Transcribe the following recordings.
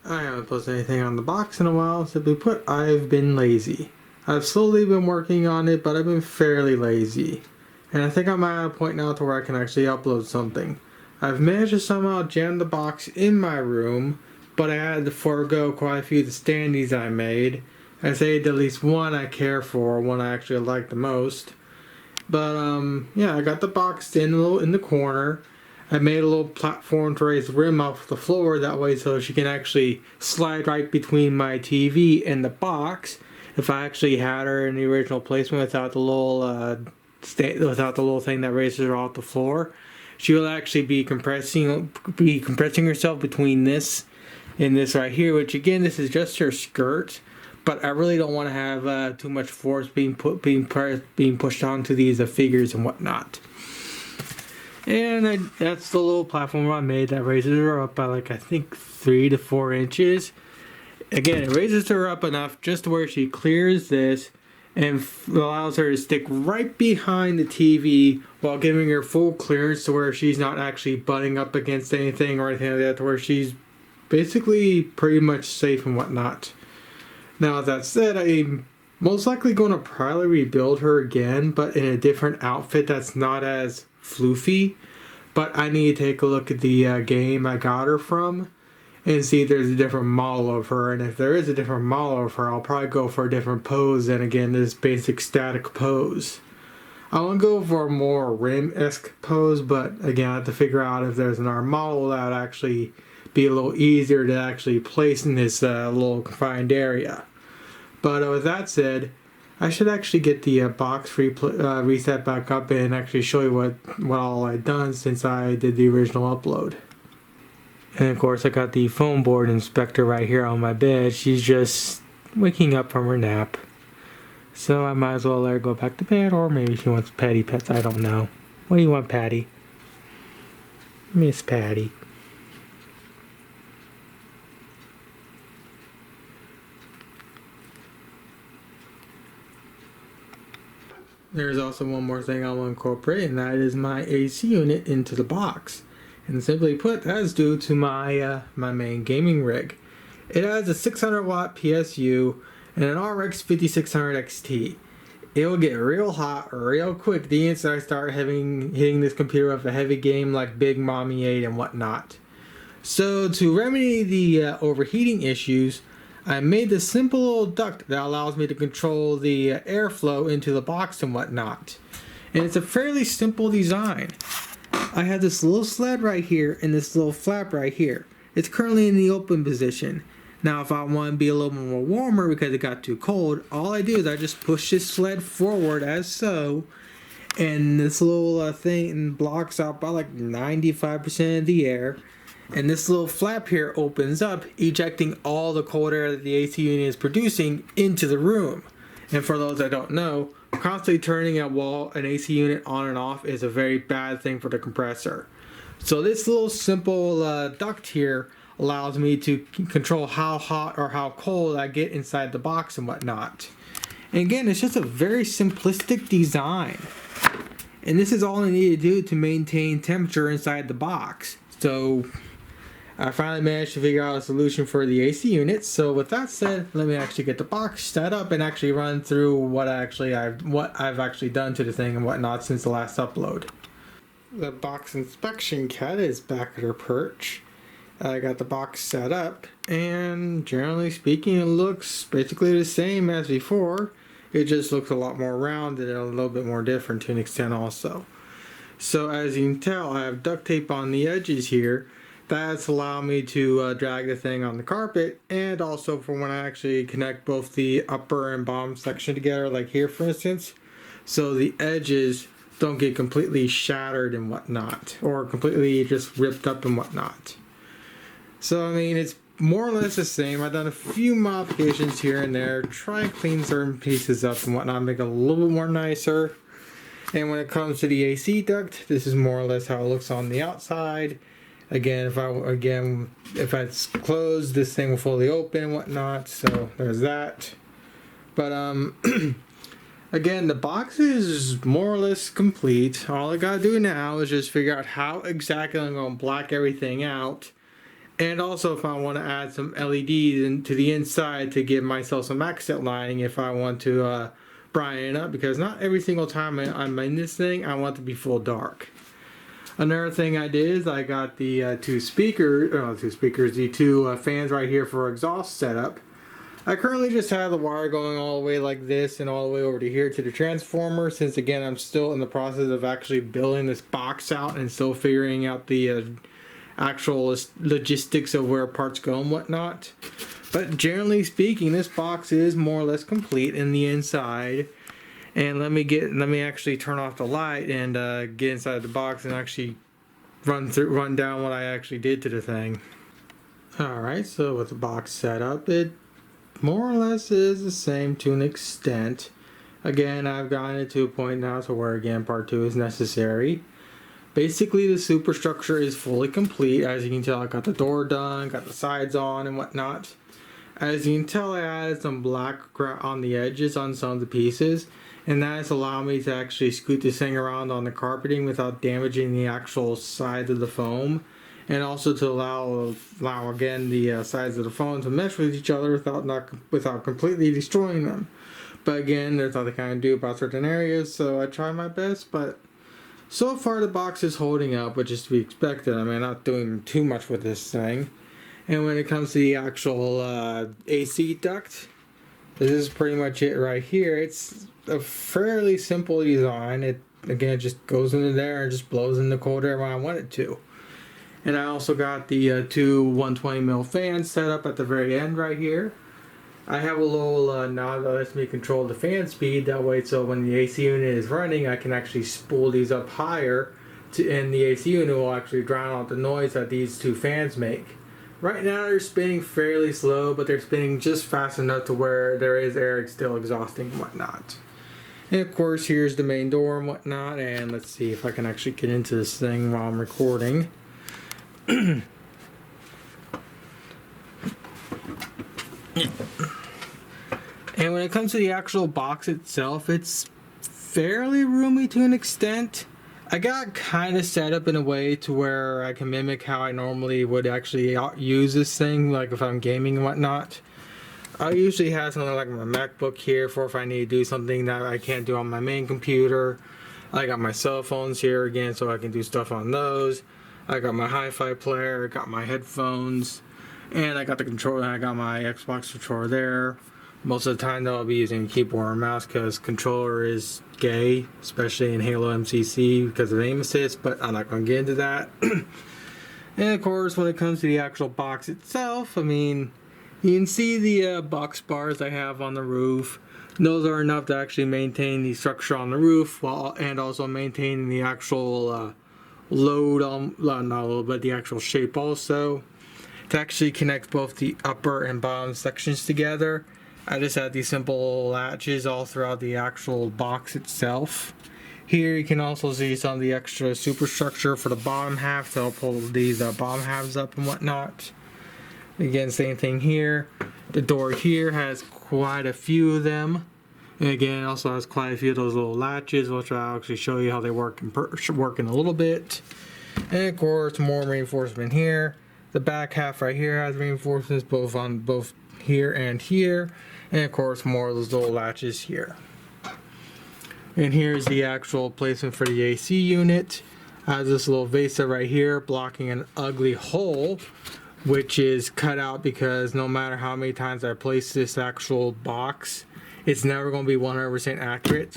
I haven't posted anything on the box in a while. Simply put, I've been lazy. I've slowly been working on it, but I've been fairly lazy. And I think I'm at a point now to where I can actually upload something. I've managed to somehow jam the box in my room, but I had to forego quite a few of the standees I made. I saved at least one I care for, one I actually like the most. But yeah, I got the box in a little in the corner. I made a little platform to raise the rim off the floor, that way so she can actually slide right between my TV and the box. If I actually had her in the original placement without the little thing that raises her off the floor, she will actually be compressing herself between this and this right here. Which again, this is just her skirt, but I really don't want to have too much force being pushed onto these figures and whatnot. And that's the little platform I made that raises her up by like I think 3 to 4 inches. Again, it raises her up enough just to where she clears this and allows her to stick right behind the TV while giving her full clearance to where she's not actually butting up against anything or anything like that, to where she's basically pretty much safe and whatnot. Now, that said, I'm most likely going to probably rebuild her again, but in a different outfit that's not as floofy. But I need to take a look at the game I got her from and see if there's a different model of her. And if there is a different model of her, I'll probably go for a different pose than, again, this basic static pose. I want to go for a more rim-esque pose, but again, I have to figure out if there's another model that would actually be a little easier to actually place in this little confined area. But with that said, I should actually get the box reset back up and actually show you what all I've done since I did the original upload. And of course, I got the foam board inspector right here on my bed. She's just waking up from her nap, so I might as well let her go back to bed, or maybe she wants Patty pets, I don't know. What do you want, Patty? Miss Patty. There's also one more thing I want to incorporate, and that is my AC unit into the box. And simply put, that is due to my main gaming rig. It has a 600 watt PSU and an RX 5600 XT. It will get real hot real quick the instant I start hitting this computer with a heavy game like Big Mommy 8 and whatnot. So to remedy the overheating issues, I made this simple little duct that allows me to control the airflow into the box and whatnot. And it's a fairly simple design. I have this little sled right here and this little flap right here. It's currently in the open position. Now if I want to be a little more warmer because it got too cold, all I do is I just push this sled forward as so, and this little thing blocks out by like 95% of the air. And this little flap here opens up, ejecting all the cold air that the AC unit is producing into the room. And for those that don't know, constantly turning an AC unit on and off is a very bad thing for the compressor. So this little simple duct here allows me to control how hot or how cold I get inside the box and whatnot. And again, it's just a very simplistic design. And this is all I need to do to maintain temperature inside the box. So I finally managed to figure out a solution for the AC unit. So with that said, let me actually get the box set up and actually run through what I've actually done to the thing and whatnot since the last upload. The box inspection cat is back at her perch. I got the box set up, and generally speaking, it looks basically the same as before. It just looks a lot more rounded and a little bit more different to an extent also. So as you can tell, I have duct tape on the edges here. That's allowing me to drag the thing on the carpet, and also for when I actually connect both the upper and bottom section together, like here for instance, so the edges don't get completely shattered and whatnot, or completely just ripped up and whatnot. So I mean, it's more or less the same. I've done a few modifications here and there, try and clean certain pieces up and whatnot, make it a little bit more nicer. And when it comes to the AC duct, this is more or less how it looks on the outside. Again, if it's closed, this thing will fully open and whatnot. So there's that. But again, the box is more or less complete. All I gotta do now is just figure out how exactly I'm gonna black everything out, And also if I want to add some LEDs into the inside to give myself some accent lighting if I want to brighten it up, because not every single time I'm in this thing I want it to be full dark. Another thing I did is I got the the two fans right here for exhaust setup. I currently just have the wire going all the way like this and all the way over to here to the transformer, since again I'm still in the process of actually building this box out and still figuring out the actual logistics of where parts go and whatnot. But generally speaking, this box is more or less complete in the inside. And let me actually turn off the light and get inside the box and actually run down what I actually did to the thing. Alright, so with the box set up, it more or less is the same to an extent. Again, I've gotten it to a point now to where again part 2 is necessary. Basically the superstructure is fully complete. As you can tell, I got the door done, got the sides on and whatnot. As you can tell, I added some black on the edges on some of the pieces, and that has allowed me to actually scoot this thing around on the carpeting without damaging the actual sides of the foam, and also to allow again the sides of the foam to mesh with each other without completely destroying them. But again, there's nothing I can do about certain areas, so I try my best. But so far the box is holding up, which is to be expected. I mean, I'm not doing too much with this thing. And when it comes to the actual AC duct, this is pretty much it right here. It's a fairly simple design. It again just goes into there and just blows in the cold air when I want it to. And I also got the two 120mm fans set up at the very end right here. I have a little knob that lets me control the fan speed. That way, so when the AC unit is running, I can actually spool these up higher, and the AC unit will actually drown out the noise that these two fans make. Right now they're spinning fairly slow, but they're spinning just fast enough to where there is air still exhausting and whatnot. And of course, here's the main door and whatnot. And let's see if I can actually get into this thing while I'm recording. And when it comes to the actual box itself, it's fairly roomy to an extent. I got kind of set up in a way to where I can mimic how I normally would actually use this thing, like if I'm gaming and whatnot. I usually have something like my MacBook here for if I need to do something that I can't do on my main computer. I got my cell phones here again so I can do stuff on those. I got my hi-fi player, I got my headphones, and I got the controller, and I got my Xbox controller there. Most of the time though I'll be using a keyboard or mouse because controller is gay, especially in Halo MCC because of aim assist, but I'm not going to get into that. And of course, when it comes to the actual box itself, I mean, you can see the box bars I have on the roof. Those are enough to actually maintain the structure on the roof and also maintaining the actual load on, not a little, but the actual shape also. To actually connect both the upper and bottom sections together, I just had these simple latches all throughout the actual box itself. Here you can also see some of the extra superstructure for the bottom half, so I'll pull these bottom halves up and whatnot. Again, same thing here. The door here has quite a few of them. And again, it also has quite a few of those little latches, which I'll actually show you how they work in a little bit. And of course, more reinforcement here. The back half right here has reinforcements both here and here. And of course, more of those little latches here. And here's the actual placement for the AC unit. I have this little Vesa right here blocking an ugly hole, which is cut out because no matter how many times I place this actual box, it's never going to be 100% accurate.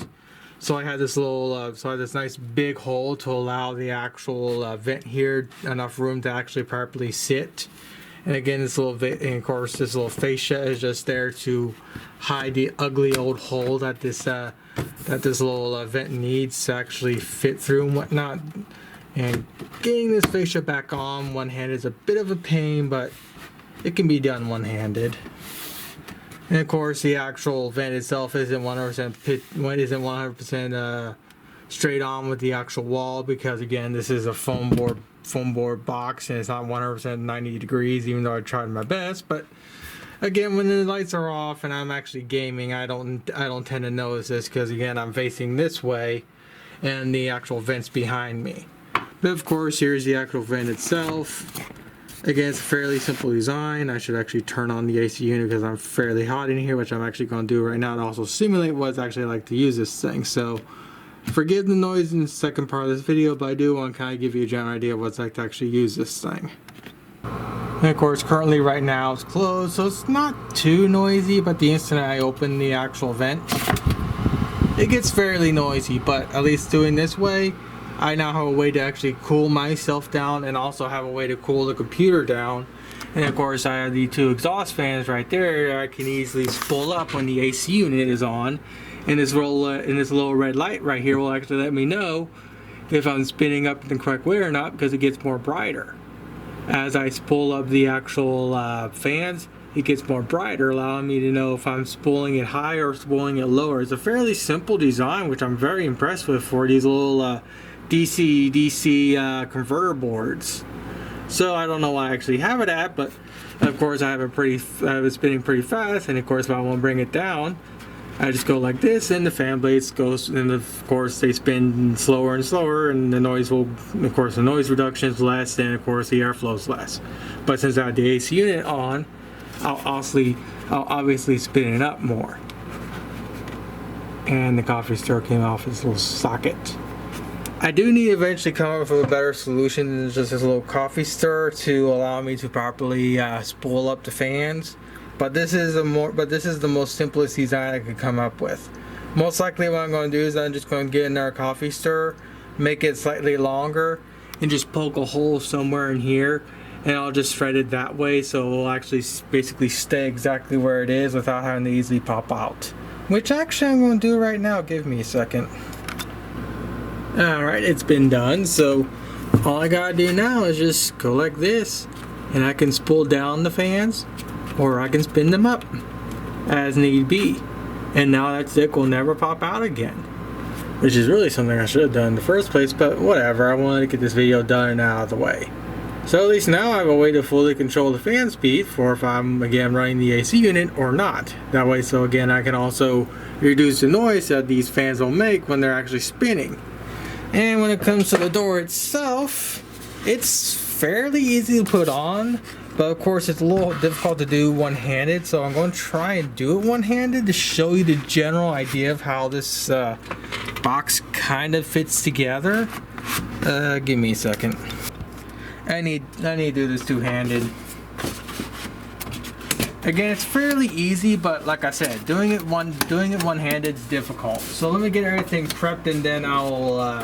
So I had this little, this nice big hole to allow the actual vent here enough room to actually properly sit. And again, this little, and of course, this little fascia is just there to hide the ugly old hole that this little vent needs to actually fit through and whatnot. And getting this fascia back on one hand is a bit of a pain, but it can be done one-handed. And of course, the actual vent itself isn't 100% straight on with the actual wall because again, this is a foam board box and it's not 100% 90 degrees, even though I tried my best. But again, when the lights are off and I'm actually gaming, I don't tend to notice this because again, I'm facing this way and the actual vent's behind me. But of course, here's the actual vent itself. Again, it's a fairly simple design. I should actually turn on the AC unit because I'm fairly hot in here, which I'm actually going to do right now to also simulate what it's actually like to use this thing. So forgive the noise in the second part of this video, but I do want to kind of give you a general idea of what it's like to actually use this thing. And of course, currently right now it's closed, so it's not too noisy, but the instant I open the actual vent, it gets fairly noisy. But at least doing this way, I now have a way to actually cool myself down and also have a way to cool the computer down. And of course I have the two exhaust fans right there I can easily spool up when the AC unit is on. And this little red light right here will actually let me know if I'm spinning up in the correct way or not, because it gets more brighter. As I spool up the actual fans, it gets more brighter, allowing me to know if I'm spooling it higher or spooling it lower. It's a fairly simple design, which I'm very impressed with for these little DC converter boards. So I don't know why I actually have it at, but of course I have it spinning pretty fast, and of course if I want to bring it down, I just go like this, and the fan blades goes, and of course they spin slower and slower, and the noise reduction is less, and of course the airflow is less. But since I have the AC unit on, I'll obviously spin it up more. And the coffee stirrer came off its little socket. I do need to eventually come up with a better solution than just this little coffee stirrer to allow me to properly spool up the fans. But this is the most simplest design I could come up with. Most likely what I'm going to do is I'm just going to get another coffee stirrer, make it slightly longer, and just poke a hole somewhere in here, and I'll just thread it that way so it will actually basically stay exactly where it is without having to easily pop out. Which actually I'm going to do right now. Give me a second. Alright, it's been done, so all I gotta do now is just go like this, and I can spool down the fans, or I can spin them up as need be, and now that stick will never pop out again, which is really something I should have done in the first place, but whatever. I wanted to get this video done and out of the way. So at least now I have a way to fully control the fan speed for if I'm again running the AC unit or not. That way, so again, I can also reduce the noise that these fans will make when they're actually spinning. And when it comes to the door itself, it's fairly easy to put on, but of course it's a little difficult to do one-handed, so I'm going to try and do it one-handed to show you the general idea of how this box kind of fits together. Give me a second. I need to do this two-handed. Again, it's fairly easy, but like I said, doing it one-handed is difficult. So let me get everything prepped, and then I'll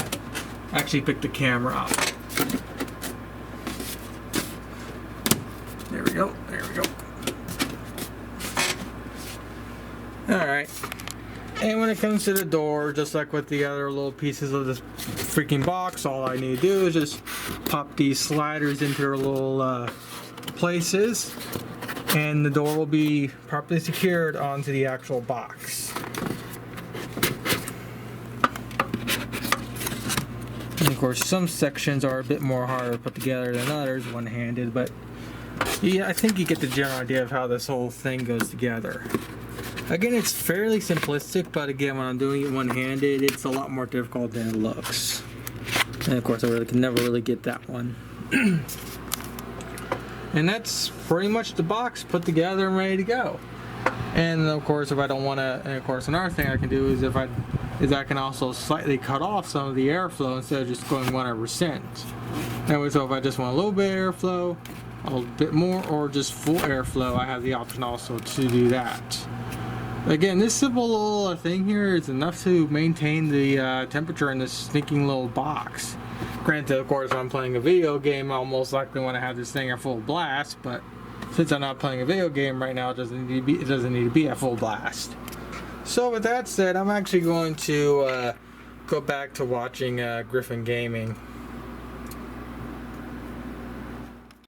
actually pick the camera up. There we go. There we go. All right. And when it comes to the door, just like with the other little pieces of this freaking box, all I need to do is just pop these sliders into their little places, and the door will be properly secured onto the actual box. And of course, some sections are a bit more harder to put together than others one-handed, but yeah, I think you get the general idea of how this whole thing goes together. Again, it's fairly simplistic, but again, when I'm doing it one-handed, it's a lot more difficult than it looks. And of course, I can never really get that one. And that's pretty much the box put together and ready to go. And of course, if I don't want to, and of course, another thing I can do is I can also slightly cut off some of the airflow instead of just going 100%. That way, so if I just want a little bit of airflow, a little bit more, or just full airflow, I have the option also to do that. Again, this simple little thing here is enough to maintain the temperature in this sneaking little box. Granted, of course, if I'm playing a video game, I'll most likely want to have this thing at full blast, but since I'm not playing a video game right now, it doesn't need to be at full blast. So with that said, I'm actually going to go back to watching Griffin Gaming.